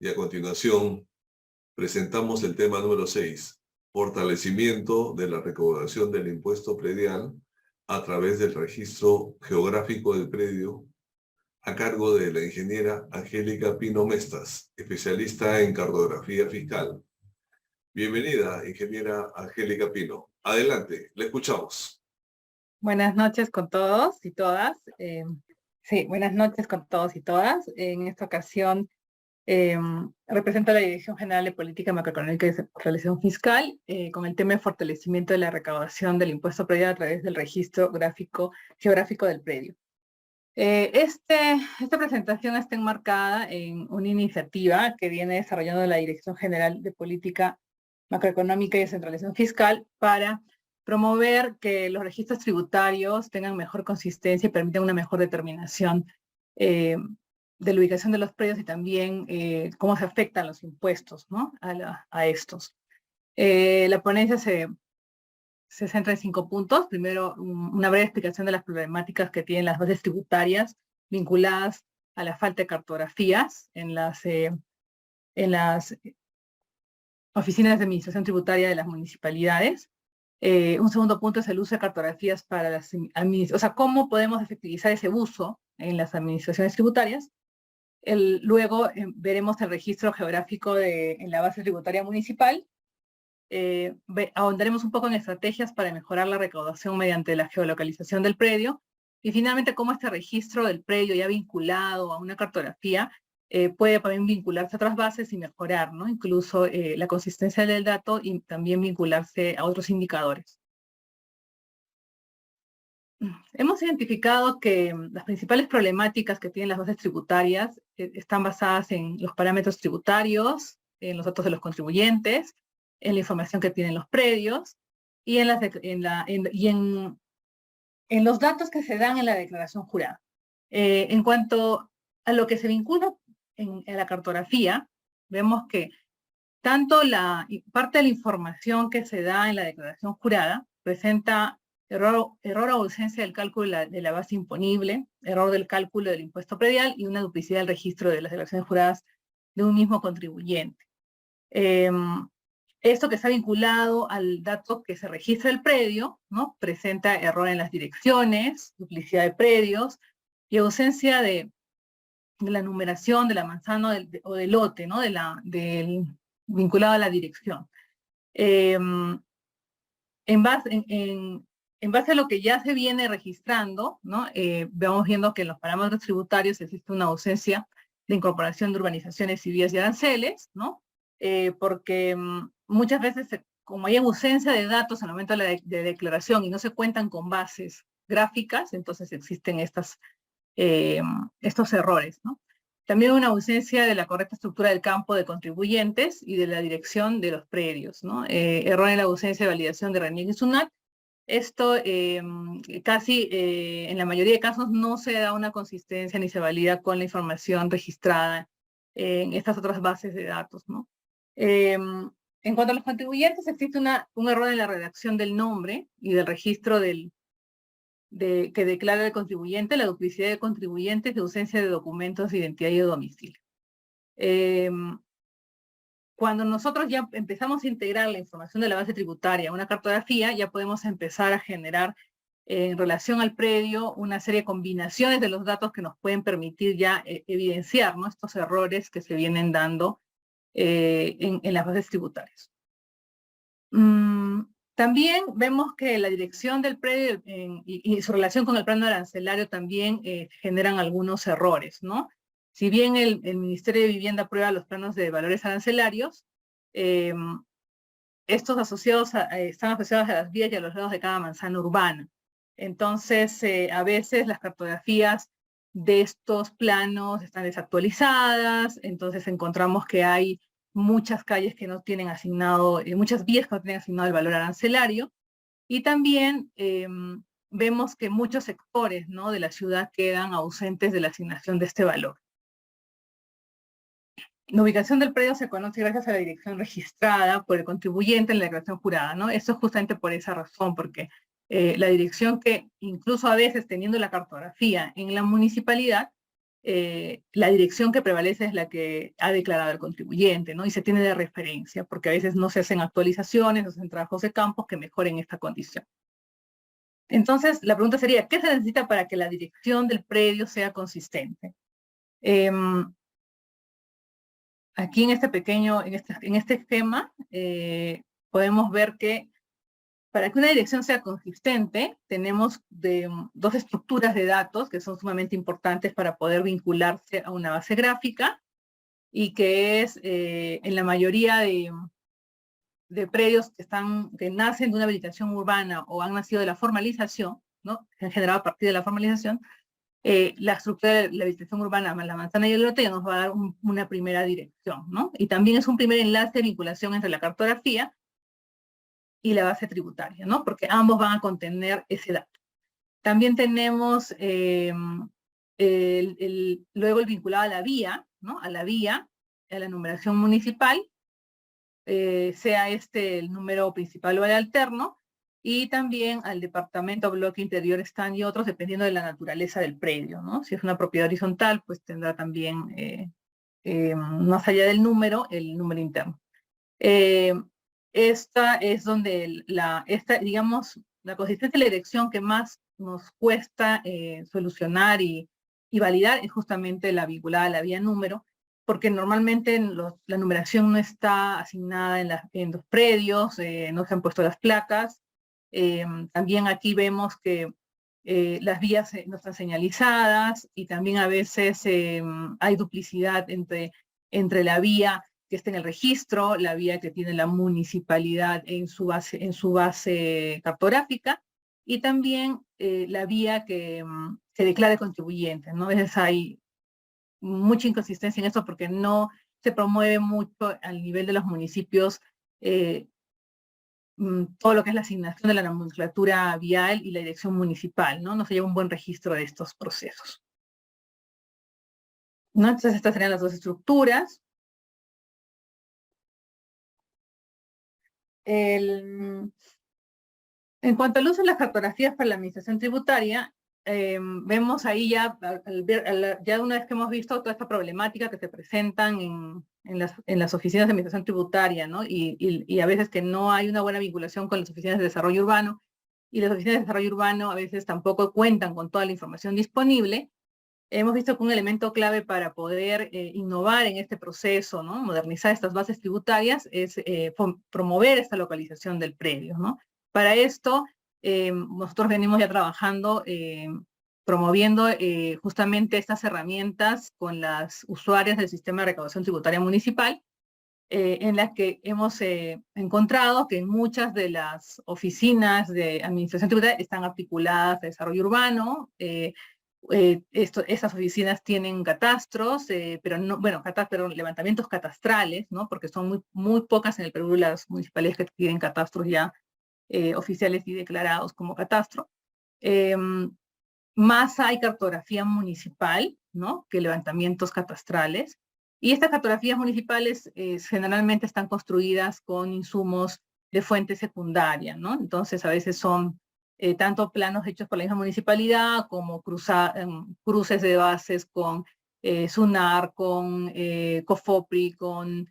y a continuación presentamos el tema número 6, fortalecimiento de la recaudación del impuesto predial a través del registro geográfico del predio, a cargo de la ingeniera Angélica Pino Mestas, especialista en cartografía fiscal. Bienvenida, ingeniera Angélica Pino. Adelante, le escuchamos. Buenas noches con todos y todas. Buenas noches con todos y todas. En esta ocasión represento a la Dirección General de Política Macroeconómica y Descentralización Fiscal con el tema de fortalecimiento de la recaudación del impuesto predial a través del registro geográfico del predio. Esta presentación está enmarcada en una iniciativa que viene desarrollando la Dirección General de Política Macroeconómica y Descentralización Fiscal para promover que los registros tributarios tengan mejor consistencia y permitan una mejor determinación de la ubicación de los predios y también cómo se afectan los impuestos, ¿no? a estos. La ponencia se centra en 5 puntos. Primero, una breve explicación de las problemáticas que tienen las bases tributarias vinculadas a la falta de cartografías en las oficinas de administración tributaria de las municipalidades. Un segundo punto es el uso de cartografías para las administraciones, o sea, cómo podemos efectivizar ese uso en las administraciones tributarias. Luego veremos el registro geográfico en la base tributaria municipal. Ahondaremos un poco en estrategias para mejorar la recaudación mediante la geolocalización del predio. Y finalmente, cómo este registro del predio ya vinculado a una cartografía puede también vincularse a otras bases y mejorar, ¿no? Incluso la consistencia del dato y también vincularse a otros indicadores. Hemos identificado que las principales problemáticas que tienen las bases tributarias están basadas en los parámetros tributarios, en los datos de los contribuyentes, en la información que tienen los predios y en los datos que se dan en la declaración jurada. En cuanto a lo que se vincula en la cartografía, vemos que tanto parte de la información que se da en la declaración jurada presenta error o ausencia del cálculo de la base imponible, error del cálculo del impuesto predial y una duplicidad del registro de las declaraciones juradas de un mismo contribuyente. Esto que está vinculado al dato que se registra el predio, ¿no? Presenta error en las direcciones, duplicidad de predios y ausencia de la numeración de la manzana o del lote, ¿no? Vinculado a la dirección. En base a lo que ya se viene registrando, ¿no? Vamos viendo que en los parámetros tributarios existe una ausencia de incorporación de urbanizaciones y vías y aranceles, ¿no? Porque muchas veces, como hay ausencia de datos al momento de declaración y no se cuentan con bases gráficas, entonces existen estos errores, ¿no? También una ausencia de la correcta estructura del campo de contribuyentes y de la dirección de los predios, ¿no? Error en la ausencia de validación de RENIEC y SUNAT. Esto casi en la mayoría de casos no se da una consistencia ni se valida con la información registrada en estas otras bases de datos, ¿no? En cuanto a los contribuyentes, existe un error en la redacción del nombre y del registro que declara el contribuyente, la duplicidad de contribuyentes y ausencia de documentos de identidad y de domicilio. Cuando nosotros ya empezamos a integrar la información de la base tributaria a una cartografía, ya podemos empezar a generar en relación al predio una serie de combinaciones de los datos que nos pueden permitir ya evidenciar, ¿no? Estos errores que se vienen dando en las bases tributarias. También vemos que la dirección del predio y su relación con el plano arancelario también generan algunos errores, ¿no? Si bien el Ministerio de Vivienda aprueba los planos de valores arancelarios, estos están asociados a las vías y a los lados de cada manzana urbana. Entonces, a veces las cartografías de estos planos están desactualizadas, entonces encontramos que hay muchas calles que no tienen asignado, muchas vías que no tienen asignado el valor arancelario, y también vemos que muchos sectores, ¿no? de la ciudad quedan ausentes de la asignación de este valor. La ubicación del predio se conoce gracias a la dirección registrada por el contribuyente en la declaración jurada, ¿no? Esto es justamente por esa razón, porque la dirección que incluso a veces teniendo la cartografía en la municipalidad, la dirección que prevalece es la que ha declarado el contribuyente, ¿no? Y se tiene de referencia, porque a veces no se hacen actualizaciones, no se hacen trabajos de campo que mejoren esta condición. Entonces, la pregunta sería, ¿qué se necesita para que la dirección del predio sea consistente? Aquí en este pequeño, en este esquema, podemos ver que para que una dirección sea consistente, tenemos dos estructuras de datos que son sumamente importantes para poder vincularse a una base gráfica y que es en la mayoría de predios que nacen de una habilitación urbana o han nacido de la formalización, ¿no? Se han generado a partir de la formalización, la estructura de la habilitación urbana, la manzana y el lote, ya nos va a dar una primera dirección, ¿no? Y también es un primer enlace de vinculación entre la cartografía y la base tributaria, ¿no? Porque ambos van a contener ese dato. También tenemos luego el vinculado a la vía, ¿no? A la vía, a la numeración municipal, sea este el número principal o el alterno, y también al departamento, bloque, interior, stand y otros, dependiendo de la naturaleza del predio, ¿no? Si es una propiedad horizontal, pues tendrá también, más allá del número, el número interno. Esta es donde digamos, la consistencia de la dirección que más nos cuesta solucionar y validar es justamente la vinculada a la vía número, porque normalmente la numeración no está asignada en los predios, no se han puesto las placas. También aquí vemos que las vías no están señalizadas y también a veces hay duplicidad entre la vía que está en el registro, la vía que tiene la municipalidad en su base cartográfica, y también la vía que declara el contribuyente, ¿no? A veces hay mucha inconsistencia en eso porque no se promueve mucho al nivel de los municipios todo lo que es la asignación de la nomenclatura vial y la dirección municipal, ¿no? No se lleva un buen registro de estos procesos, ¿no? Entonces estas serían las dos estructuras. En cuanto al uso de las cartografías para la administración tributaria, vemos ahí ya, ya una vez que hemos visto toda esta problemática que se presentan en las oficinas de administración tributaria, ¿no? Y a veces que no hay una buena vinculación con las oficinas de desarrollo urbano, y las oficinas de desarrollo urbano a veces tampoco cuentan con toda la información disponible. Hemos visto que un elemento clave para poder innovar en este proceso, ¿no? Modernizar estas bases tributarias, es promover esta localización del predio, ¿no? Para esto, nosotros venimos ya trabajando, promoviendo justamente estas herramientas con las usuarias del sistema de recaudación tributaria municipal, en las que hemos encontrado que muchas de las oficinas de administración tributaria están articuladas a desarrollo urbano. Estas oficinas tienen catastros, pero no, bueno, pero levantamientos catastrales, ¿no? Porque son muy pocas en el Perú las municipalidades que tienen catastros ya oficiales y declarados como catastro. Más hay cartografía municipal, ¿no? Que levantamientos catastrales. Y estas cartografías municipales generalmente están construidas con insumos de fuente secundaria, ¿no? Entonces a veces son tanto planos hechos por la misma municipalidad como cruces de bases con SUNAR, con COFOPRI, con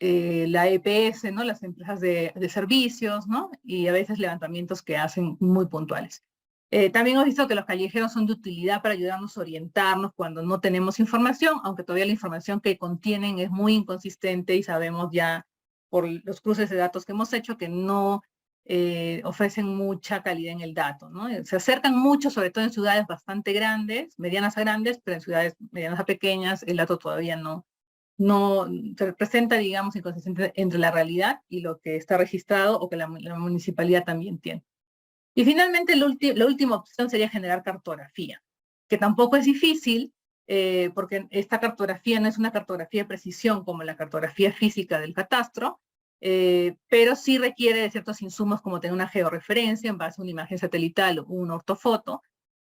la EPS, ¿no? Las empresas de servicios, ¿no? Y a veces levantamientos que hacen muy puntuales. También hemos visto que los callejeros son de utilidad para ayudarnos a orientarnos cuando no tenemos información, aunque todavía la información que contienen es muy inconsistente y sabemos ya por los cruces de datos que hemos hecho que no ofrecen mucha calidad en el dato, ¿no? Se acercan mucho, sobre todo en ciudades bastante grandes, medianas a grandes, pero en ciudades medianas a pequeñas el dato todavía no se representa, digamos, inconsistencia entre la realidad y lo que está registrado o que la municipalidad también tiene. Y finalmente, la última opción sería generar cartografía, que tampoco es difícil, porque esta cartografía no es una cartografía de precisión como la cartografía física del catastro, pero sí requiere de ciertos insumos como tener una georreferencia en base a una imagen satelital o una ortofoto,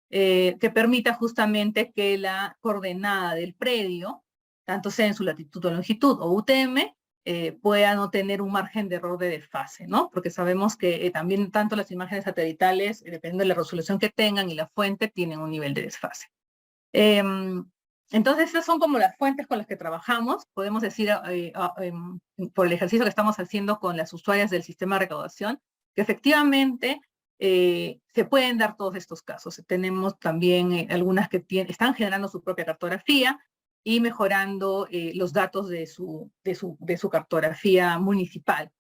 que permita justamente que la coordenada del predio, tanto sea en su latitud o longitud o UTM, pueda no tener un margen de error de desfase, ¿no? Porque sabemos que también tanto las imágenes satelitales, dependiendo de la resolución que tengan y la fuente, tienen un nivel de desfase. Entonces, esas son como las fuentes con las que trabajamos. Podemos decir, por el ejercicio que estamos haciendo con las usuarias del sistema de recaudación, que efectivamente se pueden dar todos estos casos. Tenemos también algunas que están generando su propia cartografía y mejorando los datos de su cartografía municipal.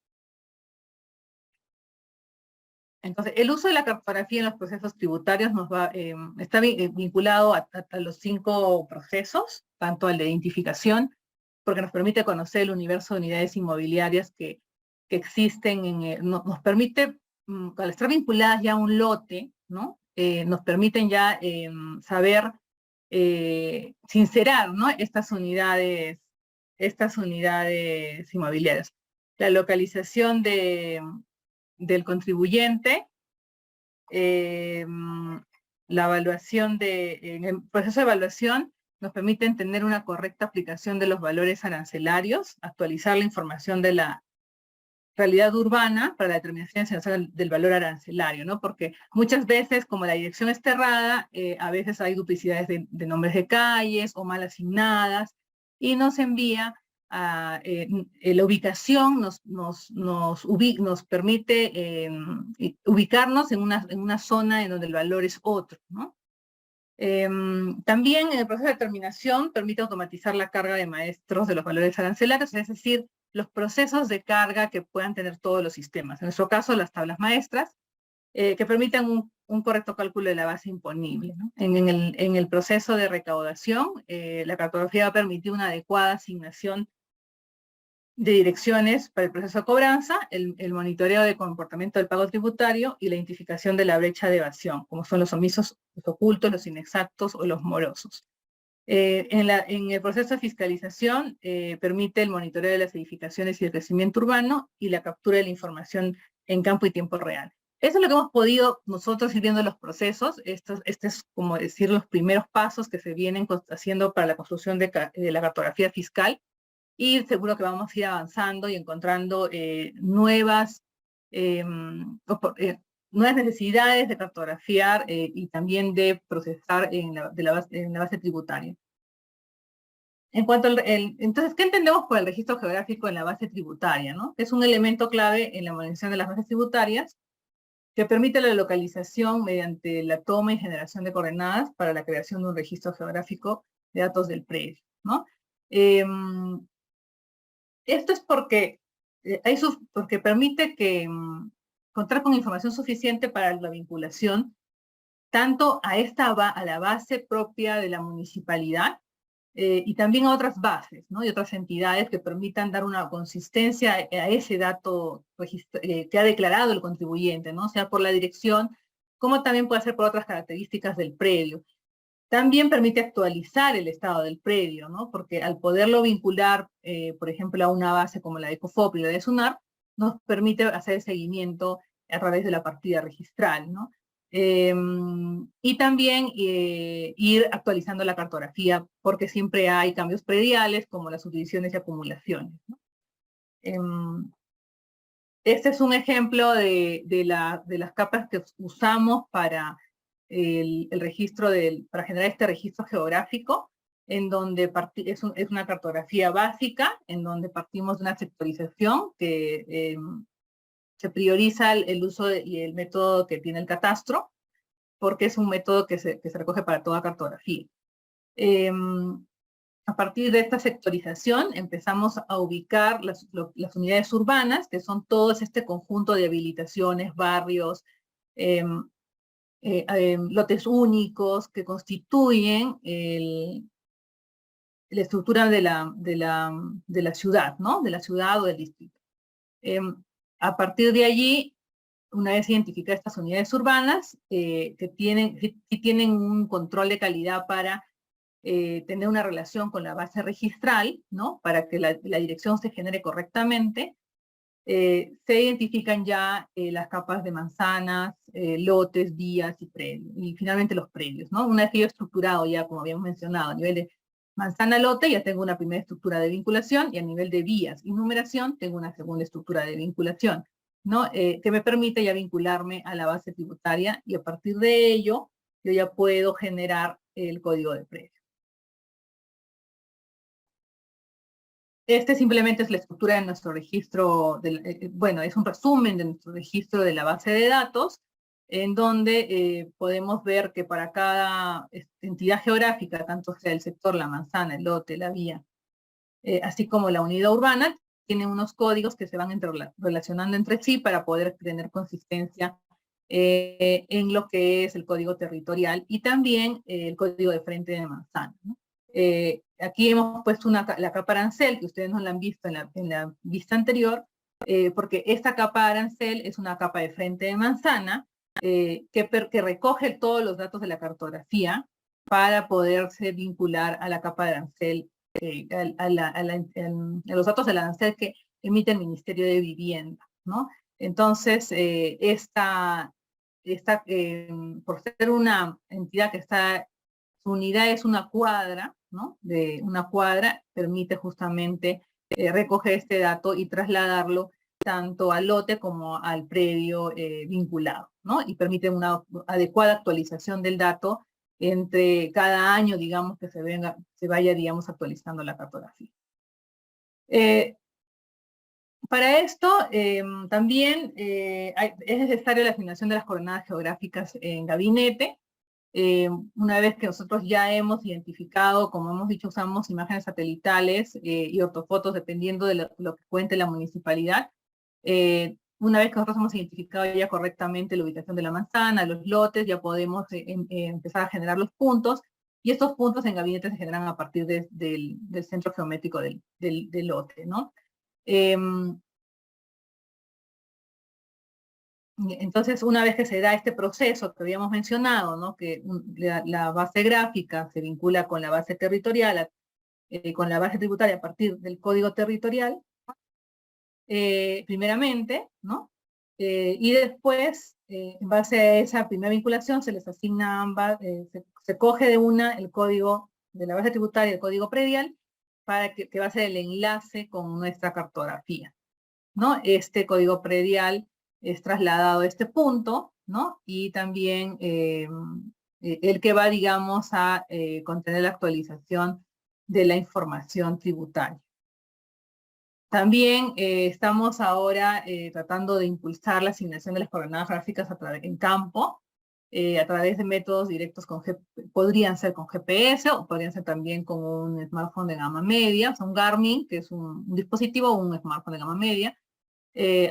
Entonces, el uso de la cartografía en los procesos tributarios está vinculado a los 5 procesos, tanto al de identificación, porque nos permite conocer el universo de unidades inmobiliarias que existen, nos permite, al estar vinculadas ya a un lote, ¿no? Nos permiten ya saber, sincerar, ¿no? Estas unidades inmobiliarias. La localización del contribuyente, la evaluación en el proceso de evaluación nos permite entender una correcta aplicación de los valores arancelarios, actualizar la información de la realidad urbana para la determinación del valor arancelario, ¿no? Porque muchas veces, como la dirección es errada, a veces hay duplicidades de nombres de calles o mal asignadas, y nos envía la ubicación, nos permite ubicarnos en una zona en donde el valor es otro, ¿no? También el proceso de determinación permite automatizar la carga de maestros de los valores arancelarios, es decir, los procesos de carga que puedan tener todos los sistemas. En nuestro caso, las tablas maestras, que permitan un correcto cálculo de la base imponible, ¿no? En el proceso de recaudación, la cartografía va a permitir una adecuada asignación de direcciones para el proceso de cobranza, el monitoreo de comportamiento del pago tributario y la identificación de la brecha de evasión, como son los omisos, los ocultos, los inexactos o los morosos. En el proceso de fiscalización permite el monitoreo de las edificaciones y el crecimiento urbano y la captura de la información en campo y tiempo real. Eso es lo que hemos podido nosotros ir viendo los procesos. Este es como decir los primeros pasos que se vienen haciendo para la construcción de la cartografía fiscal, y seguro que vamos a ir avanzando y encontrando nuevas necesidades de cartografiar y también de procesar en la base tributaria. En cuanto entonces, ¿qué entendemos por el registro geográfico en la base tributaria, ¿no? Es un elemento clave en la modernización de las bases tributarias que permite la localización mediante la toma y generación de coordenadas para la creación de un registro geográfico de datos del predio, ¿no? Esto es porque permite contar con información suficiente para la vinculación tanto a la base propia de la municipalidad y también a otras bases, ¿no? Y otras entidades que permitan dar una consistencia a ese dato que ha declarado el contribuyente, ¿no? Sea por la dirección, como también puede ser por otras características del predio. También permite actualizar el estado del predio, ¿no? Porque al poderlo vincular, por ejemplo, a una base como la de Ecofop y la de SUNAR, nos permite hacer el seguimiento a través de la partida registral, ¿no? Y también ir actualizando la cartografía, porque siempre hay cambios prediales, como las subdivisiones y acumulaciones, ¿no? Este es un ejemplo de las capas que usamos para para generar este registro geográfico, en donde es una cartografía básica, en donde partimos de una sectorización que se prioriza el uso y el método que tiene el catastro, porque es un método que se recoge para toda cartografía. A partir de esta sectorización empezamos a ubicar las unidades urbanas, que son todo este conjunto de habilitaciones, barrios, lotes únicos que constituyen la estructura de la ciudad, ¿no? De la ciudad o del distrito. A partir de allí, una vez identificadas estas unidades urbanas, que tienen un control de calidad para tener una relación con la base registral, ¿no? Para que la dirección se genere correctamente, se identifican ya las capas de manzanas, lotes, vías y finalmente los predios, ¿no? Una vez que yo he estructurado ya, como habíamos mencionado, a nivel de manzana-lote, ya tengo una primera estructura de vinculación, y a nivel de vías y numeración, tengo una segunda estructura de vinculación, ¿no? Que me permite ya vincularme a la base tributaria, y a partir de ello, yo ya puedo generar el código de predio. Este simplemente es la estructura de nuestro registro, bueno, es un resumen de nuestro registro de la base de datos, en donde podemos ver que para cada entidad geográfica, tanto sea el sector, la manzana, el lote, la vía, así como la unidad urbana, tienen unos códigos que se van relacionando entre sí para poder tener consistencia en lo que es el código territorial y también el código de frente de manzana, ¿no? Aquí hemos puesto la capa arancel, que ustedes no la han visto en la vista anterior, porque esta capa arancel es una capa de frente de manzana que recoge todos los datos de la cartografía para poderse vincular a la capa de arancel, a los datos del arancel que emite el Ministerio de Vivienda, ¿no? Entonces, por ser una entidad que está, su unidad es una cuadra, ¿no? De una cuadra, permite justamente recoger este dato y trasladarlo tanto al lote como al predio vinculado, ¿no? Y permite una adecuada actualización del dato entre cada año, digamos, que se vaya, digamos, actualizando la cartografía. Para esto, también es necesaria la asignación de las coordenadas geográficas en gabinete. Una vez que nosotros ya hemos identificado, como hemos dicho, usamos imágenes satelitales y ortofotos dependiendo de lo que cuente la municipalidad. Una vez que nosotros hemos identificado ya correctamente la ubicación de la manzana, los lotes, ya podemos empezar a generar los puntos, y estos puntos en gabinete se generan a partir del centro geométrico del lote, ¿no? Entonces, una vez que se da este proceso que habíamos mencionado, ¿no? Que la base gráfica se vincula con la base territorial, con la base tributaria a partir del código territorial, primeramente, ¿no? Y después, en base a esa primera vinculación, se les asigna ambas, se coge de una el código de la base tributaria, el código predial, para que va a ser el enlace con nuestra cartografía, ¿no? Este código predial es trasladado a este punto, ¿no? Y también el que va, digamos, a contener la actualización de la información tributaria. También estamos ahora tratando de impulsar la asignación de las coordenadas gráficas en campo, a través de métodos directos podrían ser con GPS o podrían ser también con un smartphone de gama media, o sea, un Garmin, que es un dispositivo o un smartphone de gama media,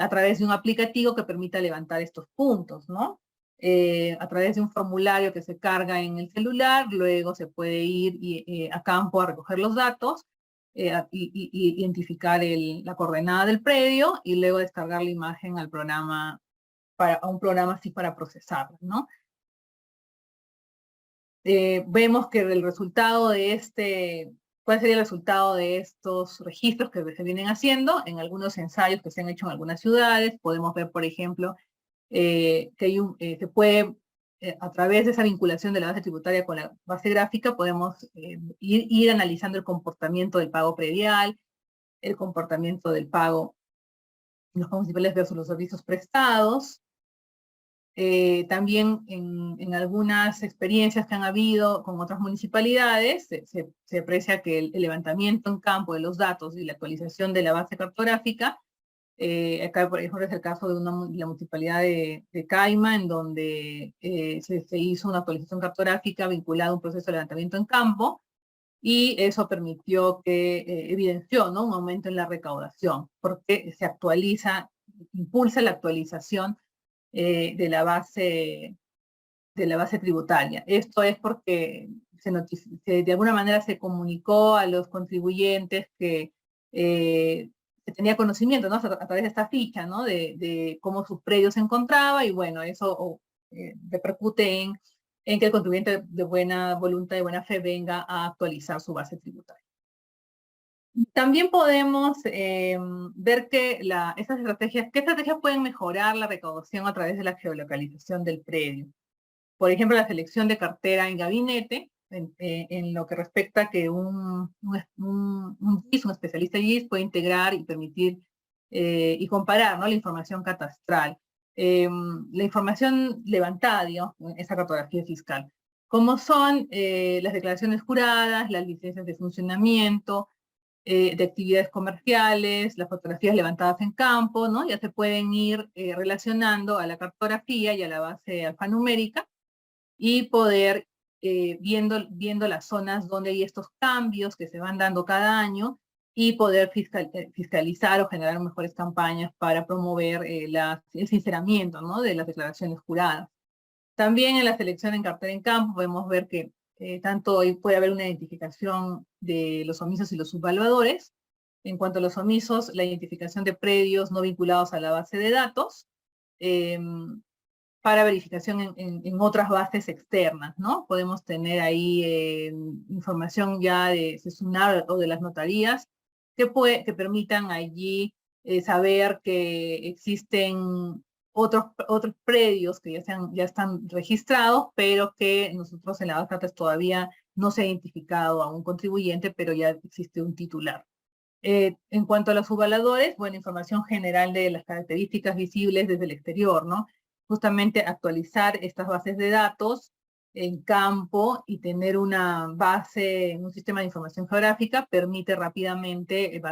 a través de un aplicativo que permita levantar estos puntos, ¿no? A través de un formulario que se carga en el celular, luego se puede ir a campo a recoger los datos, y identificar la coordenada del predio y luego descargar la imagen al programa, a un programa así para procesarla, ¿no? Vemos que el resultado de ¿cuál sería el resultado de estos registros que se vienen haciendo? En algunos ensayos que se han hecho en algunas ciudades, podemos ver, por ejemplo, que se puede, a través de esa vinculación de la base tributaria con la base gráfica, podemos ir analizando el comportamiento del pago predial, el comportamiento del pago en los municipales versus los servicios prestados. También en algunas experiencias que han habido con otras municipalidades, se aprecia que el levantamiento en campo de los datos y la actualización de la base cartográfica, acá por ejemplo es el caso de la municipalidad de Caima, en donde se hizo una actualización cartográfica vinculada a un proceso de levantamiento en campo, y eso permitió evidenció, ¿no? Un aumento en la recaudación, porque se impulsa la actualización de la base tributaria. Esto es porque de alguna manera se comunicó a los contribuyentes que se tenía conocimiento, ¿no? A través de esta ficha, ¿no? De cómo su predio se encontraba, y bueno, eso repercute en que el contribuyente de buena voluntad, de buena fe, venga a actualizar su base tributaria. También podemos ver que ¿qué estrategias pueden mejorar la recaudación a través de la geolocalización del predio? Por ejemplo, la selección de cartera en gabinete, en lo que respecta a que un especialista GIS puede integrar y permitir y comparar, ¿no? La información catastral. La información levantada, digamos, en esa cartografía fiscal. como son las declaraciones juradas, las licencias de funcionamiento, de actividades comerciales, las fotografías levantadas en campo, ¿no? Ya se pueden ir relacionando a la cartografía y a la base alfanumérica y poder, viendo las zonas donde hay estos cambios que se van dando cada año y poder fiscalizar o generar mejores campañas para promover el sinceramiento, ¿no? De las declaraciones juradas. También en la selección en cartera en campo podemos ver que tanto puede haber una identificación de los omisos y los subvaluadores. En cuanto a los omisos, la identificación de predios no vinculados a la base de datos para verificación en otras bases externas, ¿no? Podemos tener ahí información ya de SUNAT o de las notarías que permitan allí saber que existen otros predios que ya están registrados, pero que nosotros en la base de datos todavía no se ha identificado a un contribuyente, pero ya existe un titular. En cuanto a los subvaladores, bueno, información general de las características visibles desde el exterior, ¿no? Justamente actualizar estas bases de datos en campo y tener una base, un sistema de información geográfica permite rápidamente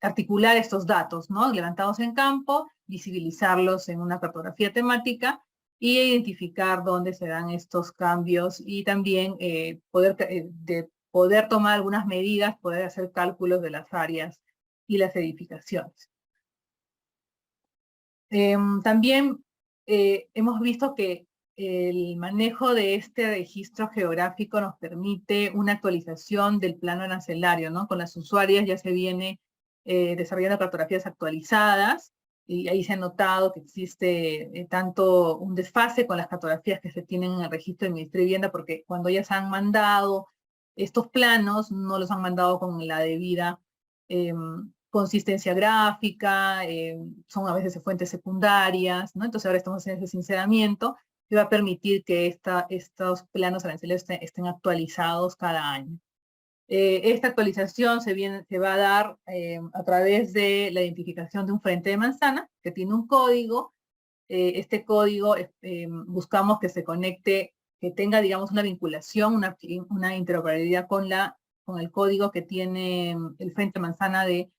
articular estos datos, ¿no? Levantados en campo, visibilizarlos en una cartografía temática y identificar dónde se dan estos cambios y también poder tomar algunas medidas, poder hacer cálculos de las áreas y las edificaciones. También hemos visto que el manejo de este registro geográfico nos permite una actualización del plano arancelario, ¿no? Con las usuarias ya se viene desarrollando cartografías actualizadas y ahí se ha notado que existe tanto un desfase con las cartografías que se tienen en el registro del Ministerio de Vivienda, porque cuando ya se han mandado estos planos, no los han mandado con la debida consistencia gráfica, son a veces de fuentes secundarias, ¿no? Entonces ahora estamos en ese sinceramiento que va a permitir que estos planos arancelarios estén actualizados cada año. Esta actualización se va a dar a través de la identificación de un frente de manzana que tiene un código. Este código buscamos que se conecte, que tenga, digamos, una vinculación, una interoperabilidad con el código que tiene el frente de manzana del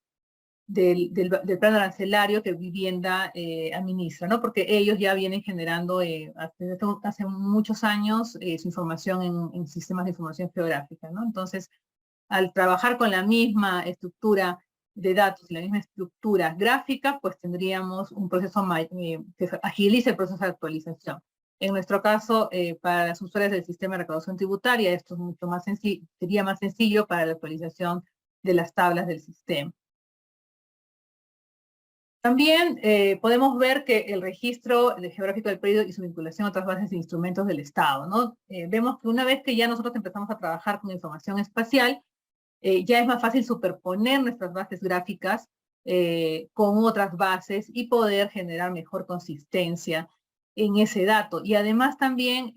plano arancelario que Vivienda administra, ¿no? Porque ellos ya vienen generando hace muchos años su información en sistemas de información geográfica, ¿no? Entonces, al trabajar con la misma estructura de datos y la misma estructura gráfica, pues tendríamos un proceso que agilice el proceso de actualización. En nuestro caso, para las usuarias del sistema de recaudación tributaria, esto es mucho más sencillo, sería más sencillo para la actualización de las tablas del sistema. También podemos ver que el registro geográfico del predio y su vinculación a otras bases de instrumentos del Estado, ¿no? Vemos que una vez que ya nosotros empezamos a trabajar con información espacial, ya es más fácil superponer nuestras bases gráficas con otras bases y poder generar mejor consistencia en ese dato. Y además también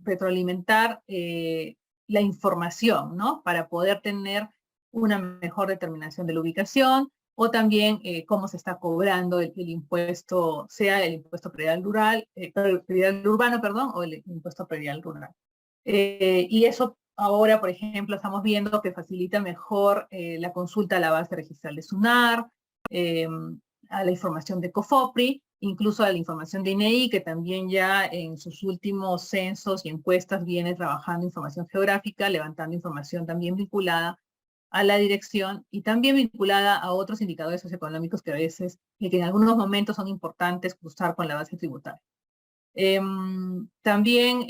retroalimentar la información, ¿no? Para poder tener una mejor determinación de la ubicación, o también cómo se está cobrando el impuesto, sea el impuesto predial rural, predial urbano, perdón, o el impuesto predial rural. Y eso ahora, por ejemplo, estamos viendo que facilita mejor la consulta a la base registral de SUNAR, a la información de COFOPRI, incluso a la información de INEI, que también ya en sus últimos censos y encuestas viene trabajando información geográfica, levantando información también vinculada a la dirección y también vinculada a otros indicadores socioeconómicos que a veces, que en algunos momentos son importantes cruzar con la base tributaria. También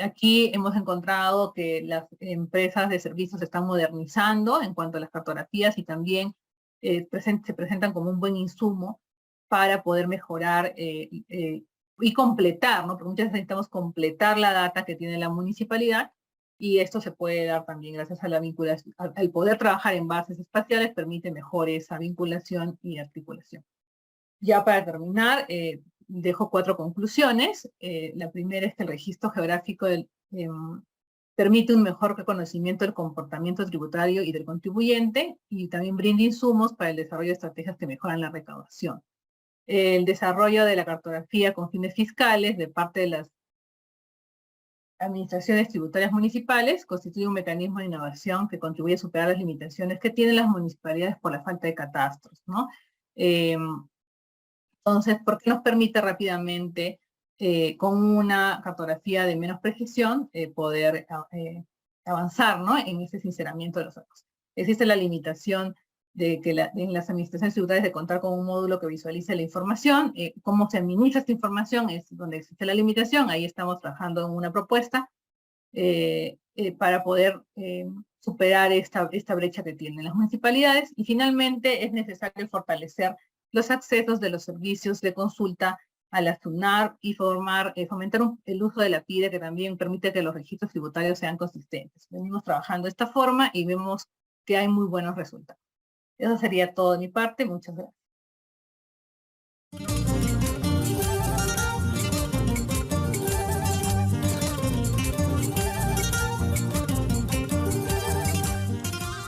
aquí hemos encontrado que las empresas de servicios se están modernizando en cuanto a las cartografías y también se presentan como un buen insumo para poder mejorar y completar, ¿no? Porque muchas veces necesitamos completar la data que tiene la municipalidad. Y esto se puede dar también gracias a la vinculación, al poder trabajar en bases espaciales, permite mejor esa vinculación y articulación. Ya para terminar, dejo 4 conclusiones. La primera es que el registro geográfico permite un mejor reconocimiento del comportamiento tributario y del contribuyente y también brinda insumos para el desarrollo de estrategias que mejoran la recaudación. El desarrollo de la cartografía con fines fiscales de parte de las administraciones tributarias municipales constituye un mecanismo de innovación que contribuye a superar las limitaciones que tienen las municipalidades por la falta de catastros, ¿no? Entonces, ¿por qué nos permite rápidamente, con una cartografía de menos precisión, poder avanzar, ¿no?, en ese sinceramiento de los datos? Existe la limitación de que en las administraciones tributarias de contar con un módulo que visualice la información. Cómo se administra esta información es donde existe la limitación. Ahí estamos trabajando en una propuesta para poder superar esta brecha que tienen las municipalidades. Y finalmente es necesario fortalecer los accesos de los servicios de consulta a la SUNAT y fomentar el uso de la PIDE, que también permite que los registros tributarios sean consistentes. Venimos trabajando de esta forma y vemos que hay muy buenos resultados. Eso sería todo de mi parte. Muchas gracias.